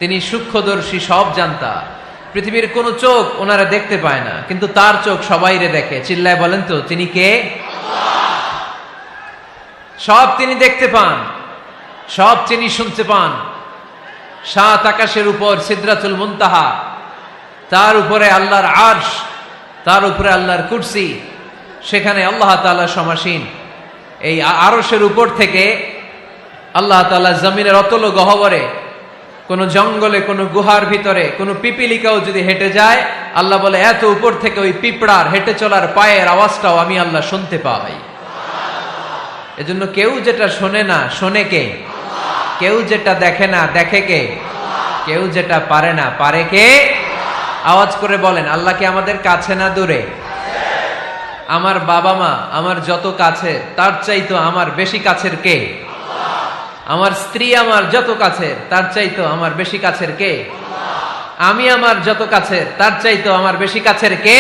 তিনি সূক্ষ্মদর্শী, সব জানতা। পৃথিবীর কোন চোখ ওনারা দেখতে পায় না, কিন্তু তার চোখ সবাইরে দেখে। চিল্লায় বলেন তো তিনি কে? সব তিনি দেখতে পান, সব তিনি শুনতে পান। সাত আকাশের উপর সিদরাতুল মুনতাহা, তার উপরে আল্লাহর আরশ, তার উপরে আল্লাহর কুরসি, সেখানে আল্লাহ তাআলা সমাসীন। এই আরশের উপর থেকে আল্লাহ তাআলা জমিনের অতল গহ্বরে, কোন জঙ্গলে, কোন গুহার ভিতরে কোন পিপিলিকাও যদি হেঁটে যায়, আল্লাহ বলে এত উপর থেকে ওই পিঁপড়ার হেঁটে চলার পায়ের আওয়াজটাও আমি আল্লাহ শুনতে পাই। এজন্য কেউ যেটা শোনে না, শোনে কে? কেউ যেটা দেখে না, দেখে কে? কেউ যেটা পারে না, পারে কে? আওয়াজ করে বলেন, আল্লাহ কি আমাদের কাছে না দূরে? আমার বাবা মা আমার যত কাছে, তার চাইতো আমার বেশি কাছের কে? আমার স্ত্রী আমার যত কাছের, তার চাইতো আমার বেশি কাছের কে? আমি আমার যত কাছের, তার চাইতো আমার বেশি কাছের কে?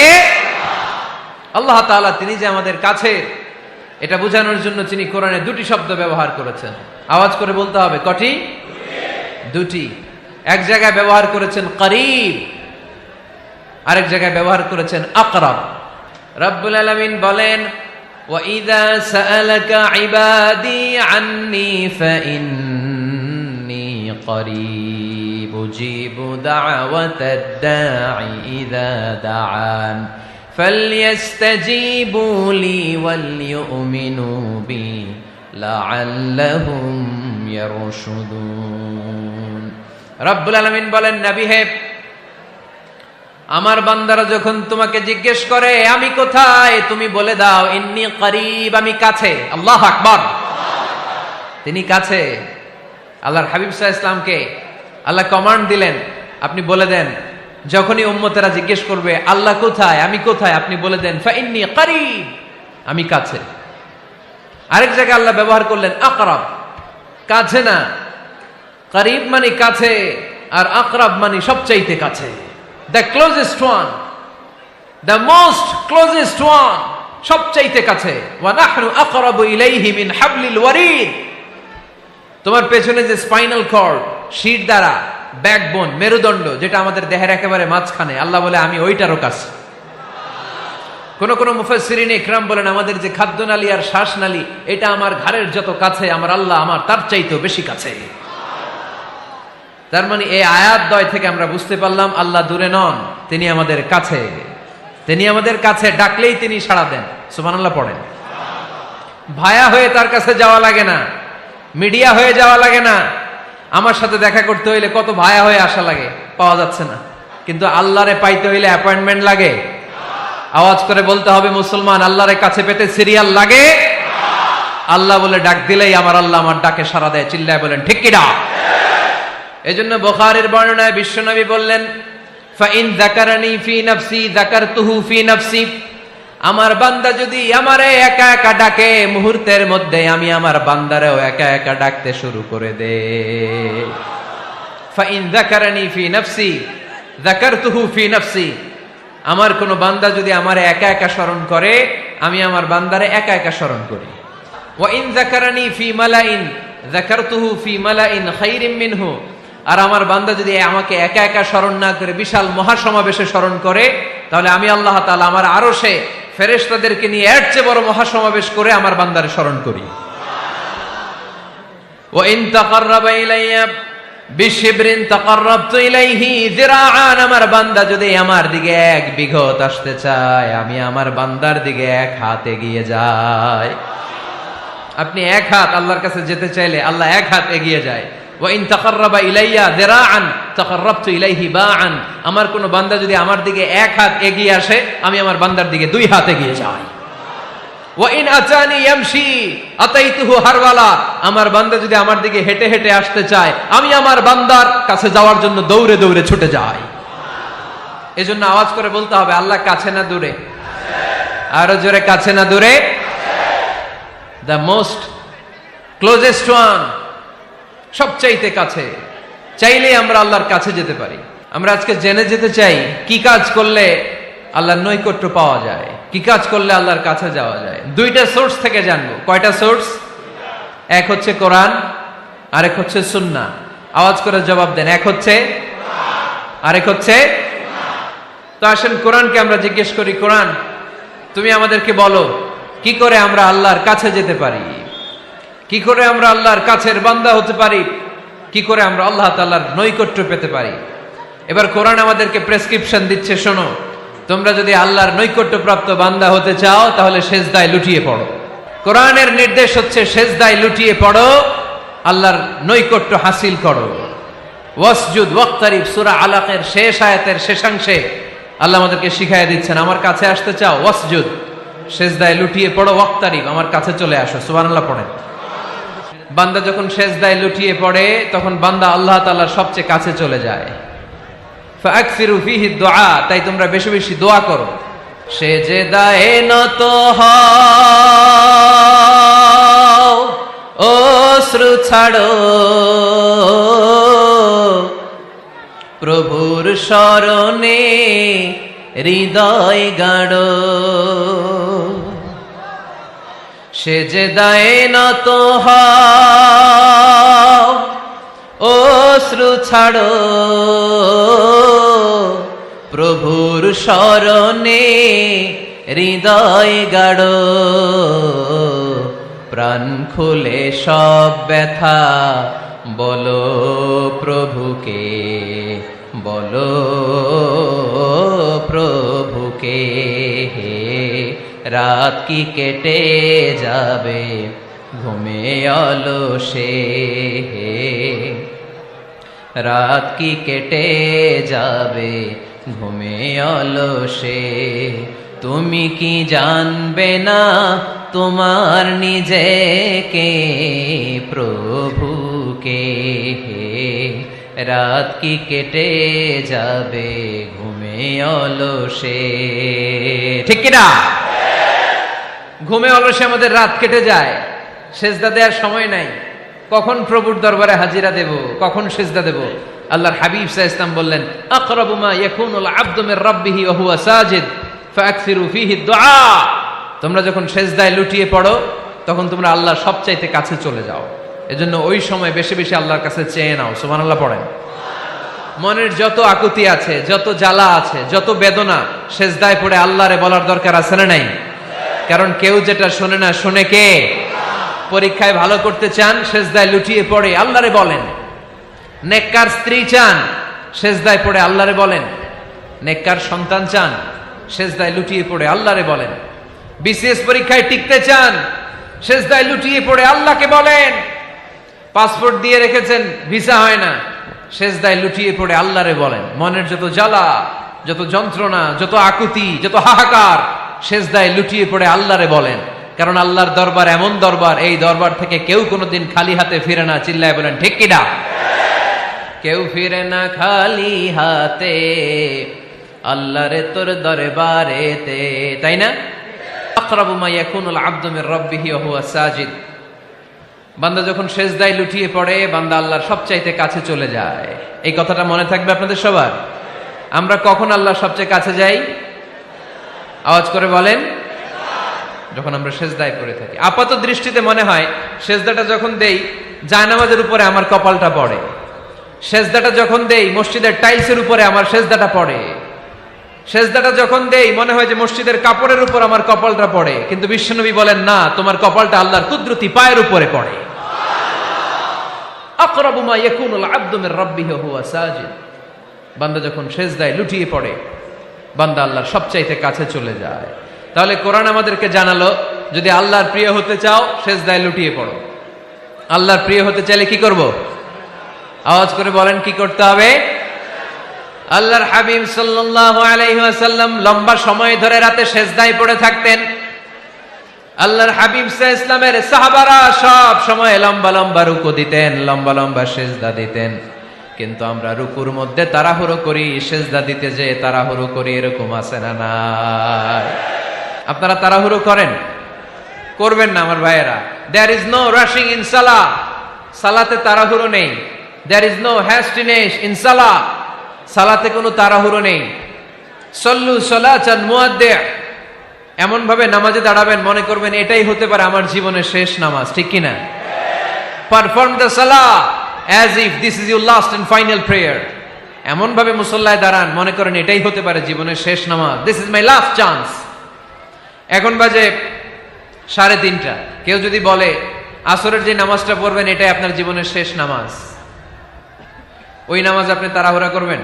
আল্লাহ তাআলা তিনি যে আমাদের কাছে, এটা বোঝানোর জন্য তিনি কোরআনে দুটি শব্দ ব্যবহার করেছেন। আওয়াজ করে বলতে হবে, কটি? দুটি। এক জায়গায় ব্যবহার করেছেন করিব, আরেক জায়গায় ব্যবহার করেছেন আকরাব। রব্বুল আলামিন বলেন, وَإِذَا سَأَلَكَ عِبَادِي عَنِّي فَإِنِّي قَرِيبٌ أُجِيبُ دَعْوَةَ الدَّاعِ إِذَا دَعَانِ فَلْيَسْتَجِيبُوا لِي وَلْيُؤْمِنُوا بِي لَعَلَّهُمْ يَرْشُدُونَ। রব্বুল আলামিন বলেন, নবী হে, আমার বান্দারা যখন তোমাকে জিজ্ঞেস করে আমি কোথায়, তুমি বলে দাও ইন্নী করিব, আমি কাছে। আল্লাহু আকবার। তিনি কাছে। আল্লাহর হাবিব সাল্লাল্লাহু আলাইহি ওয়াসাল্লামকে আল্লাহ কমান্ড দিলেন, আপনি বলে দেন, যখনই উম্মতেরা জিজ্ঞেস করবে আল্লাহ কোথায়, আমি কোথায়, আপনি বলে দেন ফাইন্নী করিব, আমি কাছে। আরেক জায়গায় আল্লাহ ব্যবহার করলেন আকরাব, কাছে না। করিব মানে কাছে, আর আকরাব মানে সবচাইতে কাছে। The closest one, the most closest one, সবচাইতে কাছে। ওয়া নাহনু আকরাবু ইলাইহি মিন হাবলিল ওয়ারিদ। তোমার পেছনে যে স্পাইনাল কর্ড, শির দ্বারা, ব্যাকবোন, মেরুদণ্ড, যেটা আমাদের দেহের একেবারে মাঝখানে, আল্লাহ বলে আমি ওইটারও কাছে। কোন কোন মুফাসসিরিন ইকরাম বলেন, আমাদের যে খাদ্যনালী আর শ্বাসনালী, এটা আমার ঘাড়ের যত কাছে, আমার আল্লাহ আমার তার চাইতেও বেশি কাছে। তার মানে এই আয়াত দ্বয় থেকে আমরা বুঝতে পারলাম আল্লাহ দূরে নন, তিনি আমাদের কাছে। তিনি আমাদের কাছে, ডাকলেই তিনি সাড়া দেন। সুবহানাল্লাহ পড়েন। ভায়া হয়ে তার কাছে যাওয়া লাগে না, মিডিয়া হয়ে যাওয়া লাগে না। আমার সাথে দেখা করতে হইলে কত ভায়া হয়ে আসা লাগে, পাওয়া যাচ্ছে না। কিন্তু আল্লাহরে পাইতে হইলে অ্যাপয়েন্টমেন্ট লাগে। আওয়াজ করে বলতে হবে মুসলমান, আল্লাহরে কাছে পেতে সিরিয়াল লাগে। আল্লাহ বলে ডাক দিলেই আমার আল্লাহ আমার ডাকে সাড়া দেয়। চিল্লায় বলেন ঠিক কি না? এজন্য বুখারীর বর্ণনায় বিশ্বনবী বললেন, ফাইন যাকারানি ফি নাফসি যাকারতুহু ফি নাফসি। আমার বান্দা যদি আমারে একা একা ডাকে, মুহূর্তের মধ্যে আমি আমার বান্দারেও একা একা ডাকতে শুরু করে দে। ফাইন যাকারানি ফি নাফসি যাকারতুহু ফি নাফসি। আমার কোন বান্দা যদি আমারে একা একা স্মরণ করে, আমি আমার বান্দারে একা একা স্মরণ করি। ওয়া ইন যাকারানি ফি মালাইন যাকারতুহু ফি মালাইন খায়রিম মিনহু। আর আমার বান্দা যদি আমাকে একা একা স্মরণ না করে বিশাল মহাসমাবেশে স্মরণ করে, তাহলে আমি আল্লাহ তাআলা আমার আরশে ফেরেশতাদেরকে নিয়ে এর চেয়ে বড় মহাসমাবেশ করে আমার বান্দারে স্মরণ করি। ওয়া ইন তাকাররাবা ইলাইয়া বিশিবরিন তাকাররাবতু ইলাইহি যিরাআন। আমার বান্দা যদি আমার দিকে এক বিঘত আসতে চায়, আমি আমার বান্দার দিকে এক হাত এগিয়ে যাই। আপনি এক হাত আল্লাহর কাছে যেতে চাইলে আল্লাহ এক হাত এগিয়ে যায়। ওয়া ইন তাকাররাবা ইলাইয়া যিরাআন তাকাররাবতু ইলাইহি বাআন। আমার কোন বান্দা যদি আমার দিকে এক হাত এগিয়ে আসে, আমি আমার বান্দার দিকে দুই হাত এগিয়ে যাই। ওয়া ইন আতানি ইয়ামশি আতাইতুহু হারওয়ালা। আমার বান্দা যদি আমার দিকে হেঁটে হেঁটে আসতে চায়, আমি আমার বান্দার কাছে যাওয়ার জন্য দৌড়ে দৌড়ে ছুটে যাই। এজন্য আওয়াজ করে বলতে হবে, আল্লাহ কাছে না দূরে? আরো জোরে, কাছে না দূরে? দ্য মোস্ট ক্লোজেস্ট ওয়ান, সবচাইতে কাছে। চাইলে আমরা আল্লাহর কাছে যেতে পারি। আমরা আজকে জেনে যেতে চাই কি কাজ করলে আল্লাহর নৈকট্য পাওয়া যায়, কি কাজ করলে আল্লাহর কাছে যাওয়া যায়। দুইটা সোর্স থেকে জানবো। কয়টা সোর্স? এক হচ্ছে কোরআন, আরেক হচ্ছে সুন্নাহ। আওয়াজ করে জবাব দেন। এক হচ্ছে, আরেক হচ্ছে। তো আসেন কোরআনকে আমরা জিজ্ঞেস করি, কোরআন তুমি আমাদেরকে বলো কি করে আমরা আল্লাহর কাছে যেতে পারি, কি করে আমরা আল্লাহর কাছের বান্দা হতে পারি, কি করে আমরা আল্লাহ তাআলার নৈকট্য পেতে পারি। এবার কোরআন আমাদেরকে প্রেসক্রিপশন দিচ্ছে, শোনো, তোমরা যদি আল্লাহর নৈকট্যপ্রাপ্ত বান্দা হতে চাও তাহলে সিজদায় লুটিয়ে পড়ো। কোরআনের নির্দেশ হচ্ছে সিজদায় লুটিয়ে পড়ো, আল্লাহর নৈকট্য হাসিল করো। ওয়াসজুদ ওয়াক্তারিব, সূরা আলাকের শেষ আয়াতের শেষাংশে আল্লাহ আমাদেরকে শিখাইয়া দিচ্ছেন, আমার কাছে আসতে চাও, ওয়াসজুদ, সিজদায় লুটিয়ে পড়ো, ওয়াক্তারিব, আমার কাছে চলে আসো। সুবহানাল্লাহ পড়েন। বান্দা যখন সিজদায় লুটিয়ে পড়ে তখন বান্দা আল্লাহ তাআলার সবচেয়ে কাছে চলে যায়। ফাকসিরু ফিহি দুআ, তাই তোমরা বেশি বেশি দোয়া করো। সিজদায়ে নত হও, অশ্রু ছাড়ো, প্রভুর শরণে হৃদয় গাড়ো। সিজদায়ে নত হও, অশ্রু ছাড়ো, প্রভুর শরণে হৃদয় গাড়ো। প্রাণ খুলে সব ব্যথা বলো প্রভুকে, বলো প্রভুকে। রাত কি কেটে যাবে ঘুমে অলসে, রাত কি কেটে যাবে ঘুমে অলসে। তুমি কি জানবে না তোমার নিজেকে প্রভুকে, রাত কি কেটে যাবে ঘুমে অলসে। ঠিক কিনা? ঘুমে অলসে আমাদের রাত কেটে যায়, সিজদা দেওয়ার সময় নাই। কখন প্রভুর দরবারে হাজিরা দেব, কখন সিজদা দেব? আল্লাহর হাবিব সাল্লাল্লাহু আলাইহি ওয়াসাল্লাম বললেন, আকরাবু মা ইয়াকুনুল আবদু মির রাব্বিহি ওয়া হুয়া সাজিদ ফাকসিরু ফিহি দুআ। তোমরা যখন সিজদায় লুটিয়ে পড়ো তখন তোমরা আল্লাহর সবচাইতে কাছে চলে যাও। এজন্য ওই সময় বেশি বেশি আল্লাহর কাছে চেয়ে নাও। সুবহানাল্লাহ পড়েন। মনের যত আকুতি আছে, যত জ্বালা আছে, যত বেদনা, সিজদায় পড়ে আল্লাহরে বলার দরকার আছে না নাই? কারণ কেউ যেটা শোনে না, শোনে কে? পরীক্ষায় ভালো করতে চান, সিজদায় লুটিয়ে পড়ে আল্লাহরে বলেন। নেককার স্ত্রী চান, সিজদায় পড়ে আল্লাহরে বলেন। নেককার সন্তান চান, সিজদায় লুটিয়ে পড়ে আল্লাহরে বলেন। বিসিএস পরীক্ষায় টিকতে চান, সিজদায় লুটিয়ে পড়ে আল্লাহকে বলেন। পাসপোর্ট দিয়ে রেখেছেন, ভিসা হয় না, সিজদায় লুটিয়ে পড়ে আল্লাহরে বলেন। মনের যত জ্বালা, যত যন্ত্রণা, যত আকুতি, যত হাহাকার, সিজদায় লুটিয়ে পড়ে আল্লাহরে বলেন। কারণ আল্লাহর দরবার এমন দরবার, এই দরবার থেকে কেউ কোনোদিন খালি হাতে ফিরে না। চিল্লায় বলেন ঠিক কিনা? কেউ ফিরে না খালি হাতে আল্লাহরে তোর দরবারেতে, তাই না? আকরাবু মা ইয়াকুনুল আবদু মির রাব্বিহি ওয়া হুয়া সাজিদ। বান্দা যখন সিজদায় লুটিয়ে পড়ে বান্দা আল্লাহর সবচাইতে কাছে চলে যায়। এই কথাটা মনে থাকবে আপনাদের সবার। আমরা কখন আল্লাহর সবচেয়ে কাছে যাই? আওয়াজ করে বলেন। যখন আমরা সিজদায় পড়ে থাকি। আপাত দৃষ্টিতে মনে হয় সিজদাটা যখন দেই জায়নামাজের উপরে আমার কপালটা পড়ে, সিজদাটা যখন দেই মসজিদের টাইলসের উপরে আমার সিজদাটা পড়ে, সিজদাটা যখন দেই মনে হয় যে মসজিদের কাপড়ের উপর আমার কপালটা পড়ে। কিন্তু বিশ্বনবী বলেন না, তোমার কপালটা আল্লাহর কুদরতি পায়ের উপরে পড়ে। আকরাবু মা ইয়াকুনুল আবদু মির রাব্বিহি ওয়া হুয়া সাজিদ। বান্দা যখন সিজদায় লুটিয়ে পড়ে বান্দা আল্লাহর সবচাইতে কাছে চলে যায়। তাহলে কোরআন আমাদেরকে জানালো, যদি আল্লাহর প্রিয় হতে চাও সিজদায় লুটিয়ে পড়ো। আল্লাহর প্রিয় হতে চাইলে কি করব? আওয়াজ করে বলেন কি করতে হবে? আল্লাহর হাবিব সাল্লাল্লাহু আলাইহি ওয়াসাল্লাম লম্বা সময় ধরে রাতে সিজদায় পড়ে থাকতেন। আল্লাহর হাবিব সাল্লাল্লাহু আলাইহি ওয়াসাল্লামের সাহাবারা সব সময় লম্বা লম্বা রুকু দিতেন, লম্বা লম্বা সিজদা দিতেন। কিন্তু আমরা রুকুর মধ্যে তাড়াহুড়ো করি, সিজদা দিতে যে তাড়াহুড়ো করি, এরকম আছে না নাই? আপনারা তাড়াহুড়ো করেন? করবেন না আমার ভাইয়েরা। There is no rushing in সালাহ। সালাতে তাড়াহুড়ো নেই। There is no hastiness in সালাহ। সালাতে কোনো তাড়াহুড়ো নেই। সল্লু সালাতান মুআদ্দি', এমন ভাবে নামাজে দাঁড়াবেন মনে করবেন এটাই হতে পারে আমার জীবনের শেষ নামাজ। ঠিক কিনা? Perform the salah as if this is your last and final prayer. এমন ভাবে মুসল্লায় দাঁড়ান মনে করেন এটাই হতে পারে জীবনের শেষ নামাজ, this is my last chance. এখন বাজে 3:30। কেউ যদি বলে আসরের যে নামাজটা পড়বেন এটাই আপনার জীবনের শেষ নামাজ, ওই নামাজ আপনি তাড়াহুড়া করবেন?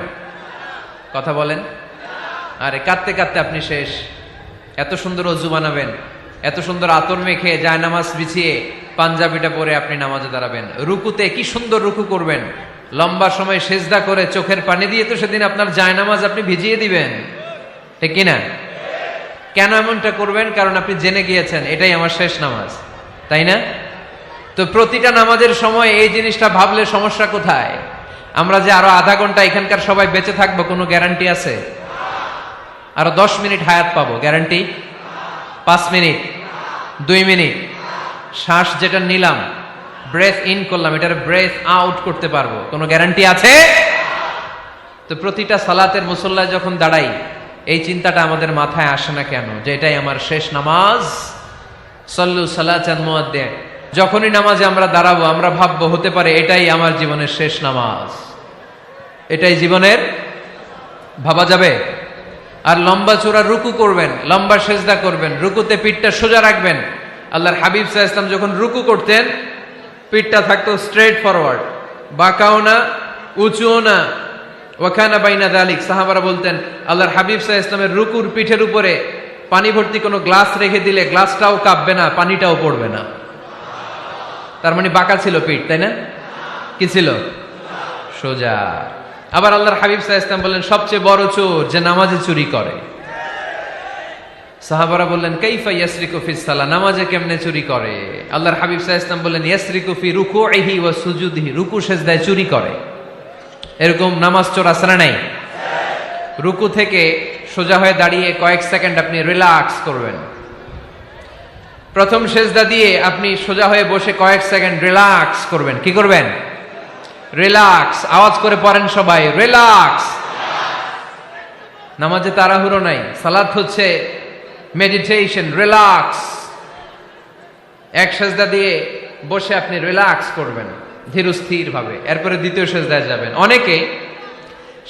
কথা বলেন। আরে কাঁদতে কাঁদতে আপনি শেষ। এত সুন্দর অজু বানাবেন, এত সুন্দর আতর মেখে যায় নামাজ বিছিয়ে পাঞ্জাবিটা পরে আপনি নামাজে দাঁড়াবেন। রুকুতে কি সুন্দর রুকু করবেন, লম্বা সময় সেজদা করে চোখের পানি দিয়ে তো সেদিন আপনার জায়নামাজ আপনি ভিজিয়ে দিবেন, ঠিক কিনা? কেন এমনটা করবেন? কারণ আপনি জেনে গিয়েছেন এটাই আমার শেষ নামাজ, তাই না? তো প্রতিটা নামাজের সময় এই জিনিসটা ভাবলে সমস্যা কোথায়? আমরা যে আরো আধা ঘন্টা এখানকার সবাই বেঁচে থাকবো কোনো গ্যারান্টি আছে? আরো 10 মিনিট হায়াত পাবো, গ্যারান্টি? 5 মিনিট, 2 মিনিট, শ্বাস যেটা নিলাম, ব্রেথ ইন করলাম, এটার ব্রেথ আউট করতে পারবো, কোনো গ্যারান্টি আছে? তো প্রতিটা সালাতের মুসল্লায় যখন দাঁড়াই এই চিন্তাটা আমাদের মাথায় আসে না কেন যে এটাই আমার শেষ নামাজ? সল্লু সালাতান মুআদ্দিন। যখনই নামাজে আমরা দাঁড়াবো আমরা ভাববো হতে পারে এটাই আমার জীবনের শেষ নামাজ, এটাই জীবনের, ভাবা যাবে? আর লম্বা চূড়া রুকু করবেন, লম্বা সেজদা করবেন, রুকুতে পিঠটা সোজা রাখবেন। আল্লাহর হাবিব সাল্লাল্লাহু আলাইহি ওয়াসাল্লাম যখন রুকু করতেন পিঠটা থাকতো স্ট্রেট ফরওয়ার্ড, বাঁকাও না উঁচুও না, ওয়াকানা বাইনা যালিক। সাহাবারা বলতেন আল্লাহর হাবিব সাল্লাল্লাহু আলাইহি ওয়াসাল্লামের রুকুর পিঠের উপরে পানি ভর্তি কোনো গ্লাস রেখে দিলে গ্লাসটাও কাঁপবে না, পানিটাও পড়বে না। তার মানে বাঁকা ছিল পিঠ, তাই না? কি ছিল? সোজা। আবার আল্লাহর হাবিব সাল্লাল্লাহু আলাইহি ওয়াসাল্লাম বললেন সবচেয়ে বড় চোর যে নামাজে চুরি করে। সাহাবারা বললেন কাইফা ইয়াসরিকু ফিস সালাহ, নামাজে কেমনে চুরি করে? আল্লাহর হাবিব সাল্লাল্লাহু আলাইহি ওয়াসাল্লাম বললেন ইয়াসরিকু ফি রুকুইহি ওয়া সুজুদিহি, রুকু সেজদায় চুরি করে। এরকম নামাজ চোর আছে না নাই? রুকু থেকে সোজা হয়ে দাঁড়িয়ে কয়েক সেকেন্ড আপনি রিল্যাক্স করবেন। প্রথম সেজদা দিয়ে আপনি সোজা হয়ে বসে কয়েক সেকেন্ড রিল্যাক্স করবেন। কি করবেন? রিল্যাক্স। আওয়াজ করে পড়েন সবাই, রিল্যাক্স। নামাজে তাড়াহুড়ো নাই, সালাত হচ্ছে মেডিটেশন, রিল্যাক্স। এক সেজদা দিয়ে বসে আপনি রিল্যাক্স করবেন ধীরস্থির ভাবে, এরপরে দ্বিতীয় সেজদায় যাবেন। অনেকে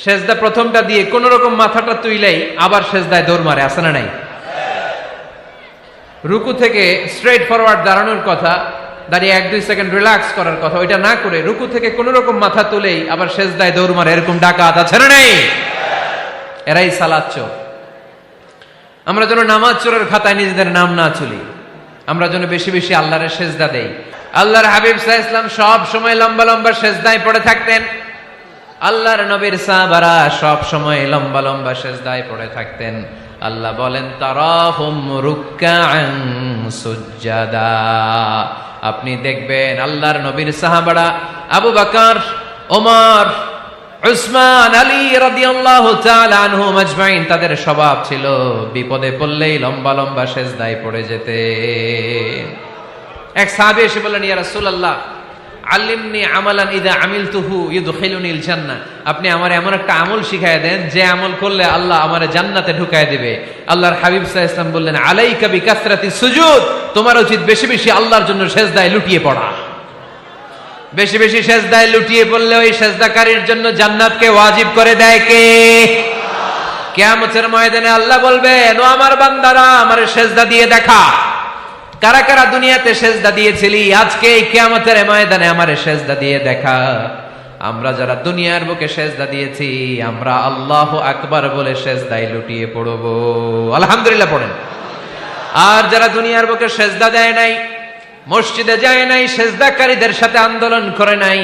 সেজদা প্রথমটা দিয়ে কোন রকম মাথাটা তুইলেই আবার সেজদায় দৌড় মারে, আছে না নাই? রুকু থেকে স্ট্রেট ফরওয়ার্ড দাঁড়ানোর কথা, দাঁড়িয়ে 1-2 সেকেন্ড রিল্যাক্স করার কথা, ওইটা না করে রুকু থেকে কোন রকম মাথা তুলেই আবার সেজদায় দৌড় মারে, এরকম ডাকাত আছে না নাই? এরাই সালাত চোর। আমরা যেন নামাজ চোরের খাতায় নিজেদের নাম না চলি, আমরা যেন বেশি বেশি আল্লাহর সেজদা দেই। আল্লাহর হাবিব সাল্লাল্লাহু আলাইহি ওয়াসাল্লাম সব সময় লম্বা লম্বা সেজদায় পড়ে থাকতেন। আল্লাহর নবীর সাহাবারা সব সময় লম্বা লম্বা সেজদায় পড়ে থাকতেন। আল্লাহ বলেন তারাহুম রুকআন সুজদা, আপনি দেখবেন আল্লাহর নবীর সাহাবারা আবু বকর, ওমর, উসমান, আলী রাদিয়াল্লাহু তাআলা আনহুম আজমাইন, তাদের স্বভাব ছিল বিপদে পড়লেই লম্বা লম্বা সেজদায় পড়ে যেতেন। এক সাহাবী এসে বললেন ইয়া রাসূলুল্লাহ আল্লিমনি আমালান ইযা আমিলতুহু ইউদখিলুনিল জান্নাহ, আপনি আমারে এমন একটা আমল শিখায় দেন যে আমল করলে আল্লাহ আমারে জান্নাতে ঢুকায় দিবে। আল্লাহর হাবিব সাল্লাল্লাহু আলাইহি ওয়াসাল্লাম বললেন আলাইকা বিকাসরাতি সুজুদ, তোমার উচিত বেশি বেশি আল্লাহর জন্য সেজদায় লুটিয়ে পড়া। বেশি বেশি সেজদায় লুটিয়ে পড়লে ওই সেজদাকারীর জন্য জান্নাতকে ওয়াজিব করে দেয় কে? কিয়ামতের ময়দানে আল্লাহ বলবেন ও আমার বান্দারা আমারে সেজদা দিয়ে দেখা, কারা কারা দুনিয়াতে সেজদা দিয়েছিলি, আজকে এই কিয়ামতের ময়দানে আমারে সেজদা দিয়ে দেখা। আমরা যারা দুনিয়ার বুকে সেজদা দিয়েছি আমরা আল্লাহু আকবার বলে সেজদায় লুটিয়ে পড়ব, আলহামদুলিল্লাহ পড়েন। আর যারা দুনিয়ার বুকে সেজদা দেয় নাই, মসজিদে যায় নাই, সেজদাকারীদের সাথে আন্দোলন করে নাই,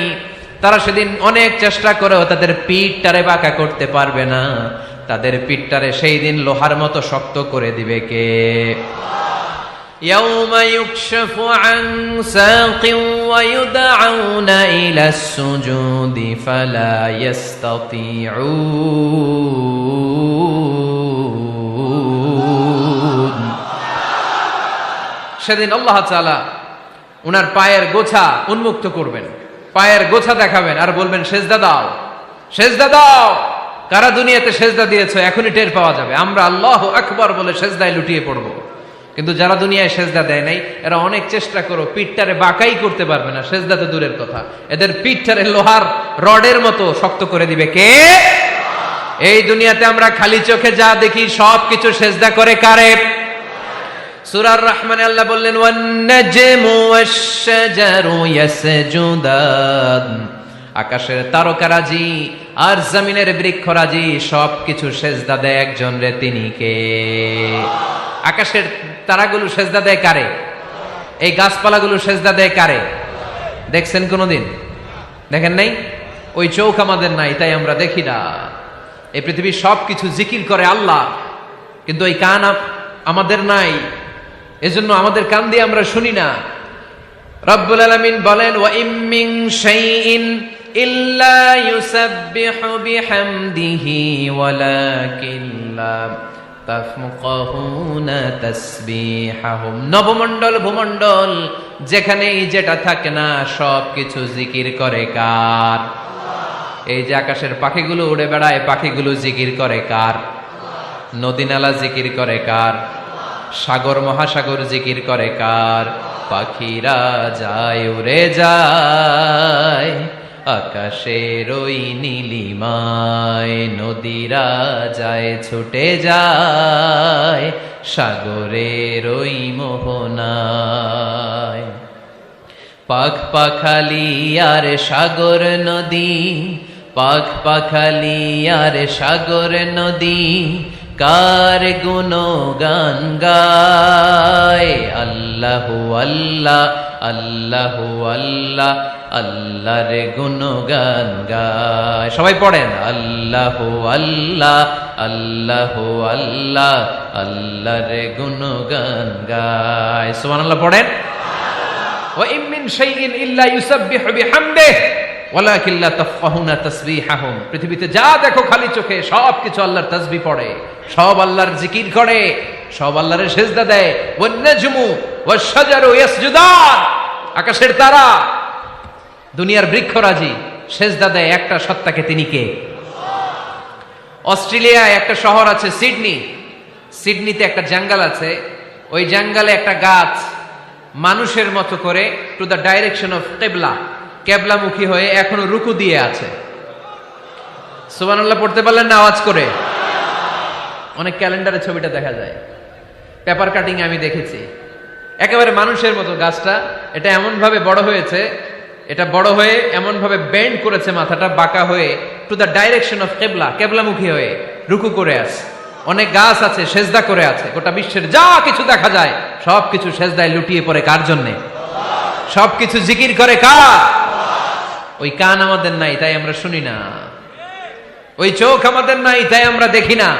তারা সেদিন অনেক চেষ্টা করেও তাদের পিঠটারে বাঁকা করতে পারবে না। তাদের পিঠটারে সেই দিন লোহার মতো শক্ত করে দিবে কে? يوم يكشف عن ساق ويدعون إلى السجود فلا يستطيعون। সেদিন আল্লাহ তাআলা উনার পায়ের গোছা উন্মুক্ত করবেন, পায়ের গোছা দেখাবেন আর বলবেন সেজদা দাও, সেজদা দাও। কারা দুনিয়াতে সেজদা দিয়েছো এখনই টের পাওয়া যাবে। আমরা আল্লাহু আকবার বলে সেজদায় লুটিয়ে পড়বো, কিন্তু যারা দুনিয়ায় সেজদা দেয় নাই এরা অনেক চেষ্টা করো পিঠটারে বাঁকাই করতে পারবে না, সেজদা তো দূরের কথা, এদের পিঠটারে লোহার রডের মতো শক্ত করে দিবে কে? এই দুনিয়াতে আমরা খালি চোখে যা দেখি সব কিছু সেজদা করে কারে? সূরার রহমানে আল্লাহ বললেন ওয়ান নাজমু ওয়াশ-শাজারু ইয়াসজুদান, আকাশের তারকারাজি আর জমিনের বৃক্ষরাজি সবকিছু সেজদা দেয় একজন রে, তিনি কে? আকাশের তারাগুলো সেজদা দেয় কারে? এই গাছপালাগুলো সেজদা দেয় কারে? দেখছেন কোনদিন? দেখেন নাই? ওই চোখ আমাদের নাই, তাই আমরা দেখি না। এই পৃথিবীর সবকিছু জিকির করে আল্লাহ, কিন্তু ওই কান আমাদের নাই, এজন্য আমাদের কান দিয়ে আমরা শুনি না। রব্বুল আলামিন বলেন ওয়া ইম মিন শাইইন ইল্লা ইউসাব্বিহু বিহামদিহি ওয়ালাকিন লা তাফকাহুনা তাসবিহাহুম। নবমণ্ডল ভূমণ্ডল যেখানেই যেটা থাকে না সবকিছু জিকির করে কার? এই যে আকাশের পাখিগুলো উড়ে বেড়ায়, পাখিগুলো জিকির করে কার? নদী নালা জিকির করে কার? সাগর মহাসাগর জিকির করে কার? পাখিরা যায় উড়ে যায় আকাশের ওই নীলিমায়, নদীরা যায় ছুটে যায় সাগরের ওই মোহনায়। পাখ পাখালি আর সাগর নদী, পাখ পাখালি আর সাগর নদী কার গুণগান গায়? আল্লাহু আল্লাহ আল্লাহু আল্লাহ আল্লাহর গুণগান গায়। সবাই পড়েন আল্লাহু আল্লাহ আল্লাহু আল্লাহ আল্লাহর গুণগান গায়। সুবহানাল্লাহ পড়েন। ওয়া ইম মিন শাইইন ইল্লা ইউসাব্বিহু বিহামদিহি ওয়ালাকিন লা তাফকাহুনা তাসবিহাহুম। পৃথিবীতে যা দেখো খালি চোখে সবকিছু আল্লাহর তাসবিহ পড়ে, সব আল্লাহর জিকির করে, সব আল্লাহর সেজদা দেয়। ওয়ান নাজমু ওয়াশ-শাজারু ইয়াসজুদান, আকাশের তারা দুনিয়ার বৃক্ষরাজি সেজদা দেয় একটা সত্তাকে, তিনি কে? অস্ট্রেলিয়ায় একটা শহর আছে সিডনি, সিডনিতে একটা জঙ্গল আছে, ওই জঙ্গলে একটা গাছ মানুষের মতো করে টু দ্য ডাইরেকশন অফ কিবলা, কেবলামুখী হয়ে এখনো রুকু দিয়ে আছে। সুবহানাল্লাহ পড়তে পারলেন না আওয়াজ করে? অনেক ক্যালেন্ডারে ছবিটা দেখা যায়, পেপার কাটিং আমি দেখেছি। একেবারে মানুষের মতো গাছটা, এটা এমন ভাবে বড় হয়েছে, এটা বড় হয়ে এমন ভাবে বেন্ড করেছে, মাথাটা বাঁকা হয়ে টু দ্য ডাইরেকশন অফ কিবলা, কেবলামুখী হয়ে রুকু করে আছে। অনেক গাছ আছে সেজদা করে আছে। গোটা বিশ্বের যা কিছু দেখা যায় সবকিছু সেজদায় লুটিয়ে পড়ে কার জন্যে? সবকিছু জিকির করে কার? ওই কান আমাদের নাই, তাই আমরা শুনি না। ওই চোখ আমাদের নাই, তাই আমরা দেখি না।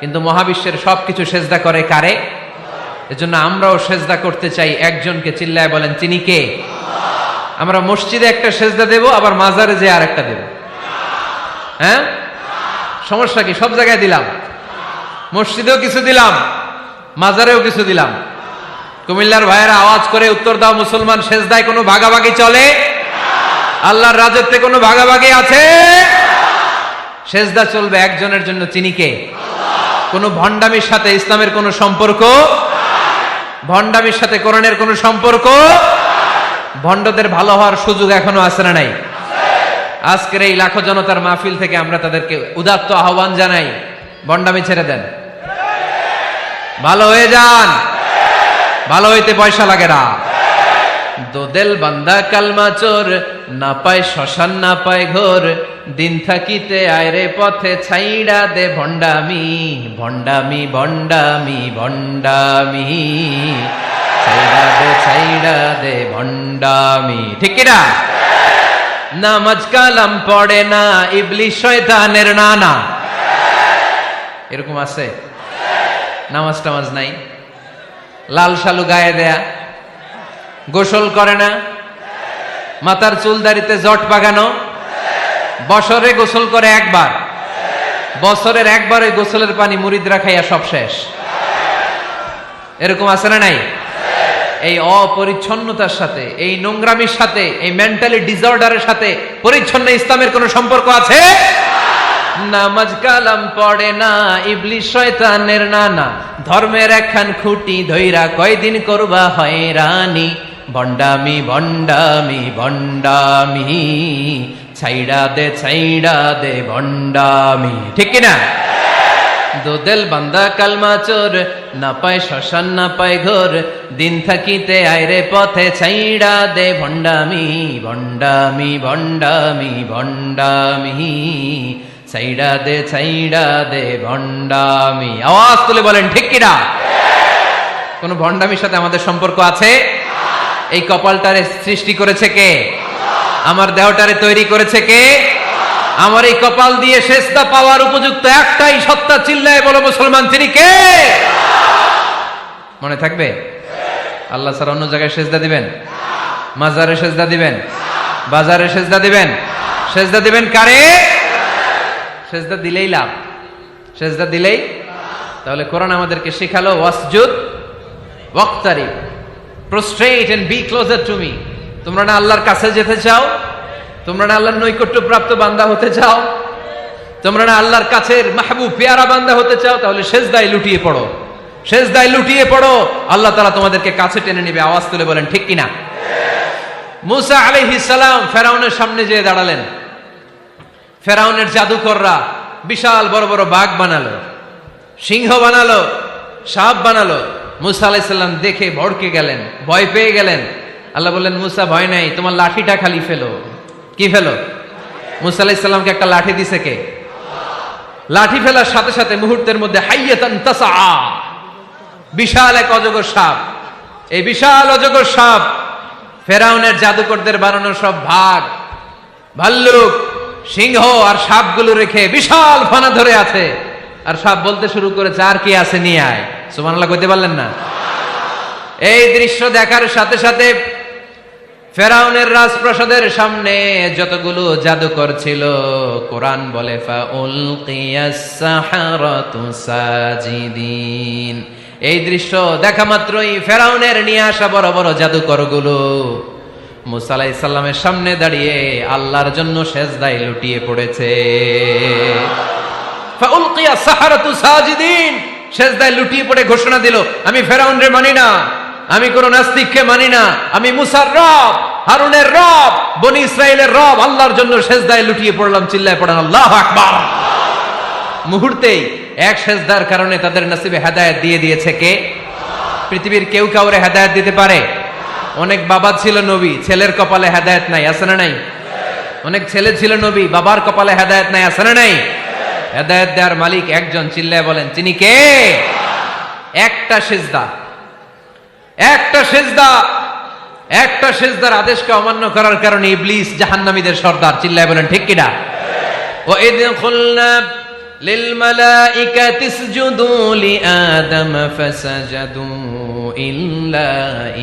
কিন্তু মহাবিশ্বের সবকিছু সেজদা করে কারে? এজন্য আমরাও সেজদা করতে চাই একজনকে। চিল্লায় বলেন তিনি কে? আমরা মসজিদে একটা সেজদা দেব, আবার মাজারে যে আর একটা দেব। হ্যাঁ, সমস্যা কি? সব জায়গায় দিলাম, মসজিদেও কিছু দিলাম, মাজারেও কিছু দিলাম। কুমিল্লার ভাইয়েরা আওয়াজ করে উত্তর দাও, মুসলমান সেজদায় কোনো ভাগাভাগি চলে? আল্লাহর রাজত্বে কোনো ভাগাভাগি আছে? সেজদা চলবে একজনের জন্য, তিনি কে? কোনো ভণ্ডামির সাথে ইসলামের কোনো সম্পর্ক? ভণ্ডামির সাথে কোরআনের কোনো সম্পর্ক? ভণ্ডদের ভালো হওয়ার সুযোগ এখনো আছে না নাই? আজকের এই লাখো জনতার মাহফিল থেকে আমরা তাদেরকে উদাত্ত আহ্বান জানাই, ভণ্ডামি ছেড়ে দেন, ভালো হয়ে যান। ভালো হইতে পয়সা লাগে না। দোদেল বান্দা কালমা চোর, না পায় শ্মশান না পায় ঘোর, দিন থাকিতে আয়রে পথে ছাইড়া দে ভণ্ডামি, ভণ্ডামি ভণ্ডামি ভণ্ডামি, ছাইড়া দে ভণ্ডামি। ঠিক কিনা? নামাজ কালাম পড়ে না, ইবলিশ শয়তানের নানা। এরকম আছে? নামাজ টামাজ নাই, লাল শালু গায়ে দেয়া, গোসল করে না, মাথার চুল দাড়িতে জট পাকানো, বছরে গোসল করে একবার, বছরের একবারে গোসলের পানি মুরিদরা খাইয়া সব শেষ। এরকম আছে না নাই? এই অপরিচ্ছন্নতার সাথে, এই নোংরামির সাথে, এই মেন্টালি ডিসঅর্ডারের সাথে পরিচ্ছন্ন ইসলামের কোনো সম্পর্ক আছে? নামাজ কালাম পড়ে না, ইবলিস শয়তানের নানা, ধর্মের একখান খুঁটি ধইরা কয়দিন করবা হয়রানি, ভণ্ডামি ভণ্ডামি ভণ্ডামি, ছাইড়া দে ভণ্ডামি। ঠিক কিনা? দোদেল বান্দা কালমা চোর, না পায় শ্মশান না পায় ঘোর, দিন থাকিতে আইরে পথে ছাইড়া দে ভণ্ডামি ভণ্ডামি ভণ্ডামি ভণ্ডামি, ছাইড়া দে ভণ্ডামি। আওয়াজ তুলে বলেন ঠিক কিনা? কোন ভণ্ডামির সাথে আমাদের সম্পর্ক আছে? এই কপালটারে সৃষ্টি করেছে কে? আমার দেহটারে তৈরি করেছে কে? আমার এই কপাল দিয়ে সেজদা পাওয়ার উপযুক্ত একটাই সত্তা, চিল্লায় বলো মুসলমান, তিনি কে? মনে থাকবে? আল্লাহ ছাড়া অন্য জায়গায় সেজদা দিবেন? মাজারে সেজদা দিবেন? বাজারে সেজদা দিবেন? সেজদা দিবেন কারে? সেজদা দিলেই লাভ, সেজদা দিলেই। তাহলে কোরআন আমাদেরকে শেখালো ওয়াসজুদ ওয়াক্তারিব, prostrate and be closer to me. তোমরা না আল্লাহর কাছে যেতে চাও? তোমরা না আল্লাহর নৈকট্য প্রাপ্ত বান্দা হতে চাও? তোমরা না আল্লাহর কাছের মাহবুব পেয়ারা বান্দা হতে চাও? তাহলে সেজদায় লুটিয়ে পড়ো, সেজদায় লুটিয়ে পড়ো, আল্লাহ তাআলা তোমাদেরকে কাছে টেনে নেবে। আওয়াজ তুলে বলেন ঠিক কিনা? মুসা আলাইহিস সালাম ফেরাউনের সামনে যেয়ে দাঁড়ালেন। ফেরাউনের জাদুকররা বিশাল বড় বড় বাঘ বানালো, সিংহ বানালো, সাপ বানালো। মুসা আলাইহিস সালাম দেখে ভড়কে গেলেন, ভয় পেয়ে গেলেন। আল্লাহ বললেন, মুসা ভয় নাই, তোমার লাঠিটা খালি ফেলো। কি ফেলো? মুসা আলাইহিস সালামকে একটা লাঠি দিছে কে? লাঠি ফেলার সাথে সাথে মুহূর্তের মধ্যে হাইয়াতান তাসআ, বিশাল এক অজগর সাপ। এই বিশাল অজগর সাপ ফেরাউনের জাদুকরদের বানানো সব ভাগ, ভাল্লুক, সিংহ আর সাপগুলো রেখে বিশাল ফানা ধরে আছে। আর সাপ বলতে শুরু করেছে, আর কি আছে নিয়ে আয়। সুবহানাল্লাহ কইতে পারলেন না? এই দৃশ্য দেখার সাথে সাথে ফেরাউনের রাজপ্রাসাদের সামনে যতগুলো জাদুকর ছিল, কোরআন বলে ফাউলকিয়াস সাহারাতু সাজিদিন। এই দৃশ্য দেখা মাত্রই ফেরাউনের নিয়ে আসা বড় বড় জাদুকরগুলো মুসা আলাইহিস সালামের সামনে দাঁড়িয়ে আল্লাহর জন্য সেজদায় লুটিয়ে পড়েছে। ফাউলকিয়াস সাহারাতু সাজিদিন, সেজদায় লুটিয়ে পড়ে ঘোষণা দিল, আমি ফেরাউনরে মানি না, আমি কোন নাস্তিককে মানি না, আমি মুসার রব, হারুনের রব, বনি ইসরাইলের রব, আল্লাহর জন্য সেজদায় লুটিয়ে পড়লাম। চিল্লায় পড়েন আল্লাহু আকবার। মুহূর্তেই এক সেজদার কারণে তাদের নসিবে হেদায়েত দিয়ে দিয়েছে কে? পৃথিবীর কেউ কাউরে হেদায়েত দিতে পারে? অনেক বাবা ছিল নবী, ছেলের কপালে হেদায়েত নাই, আছে না নাই? অনেক ছেলে ছিল নবী, বাবার কপালে হেদায়েত নাই, আছে না নাই? হেদায়েত দেওয়ার মালিক একজন, চিল্লায় বলেন তিনি কে? একটা সিজদা, একটা সিজদা, একটা সিজদার আদেশকে অমান্য করার কারণে ইবলিস জাহান্নামীদের সর্দার। চিল্লায় বলেন ঠিক কিনা? ওয়া ইয কুলনা লিল মালাইকাতি ইসজুদু লিআদম ফাসাজাদু ইল্লা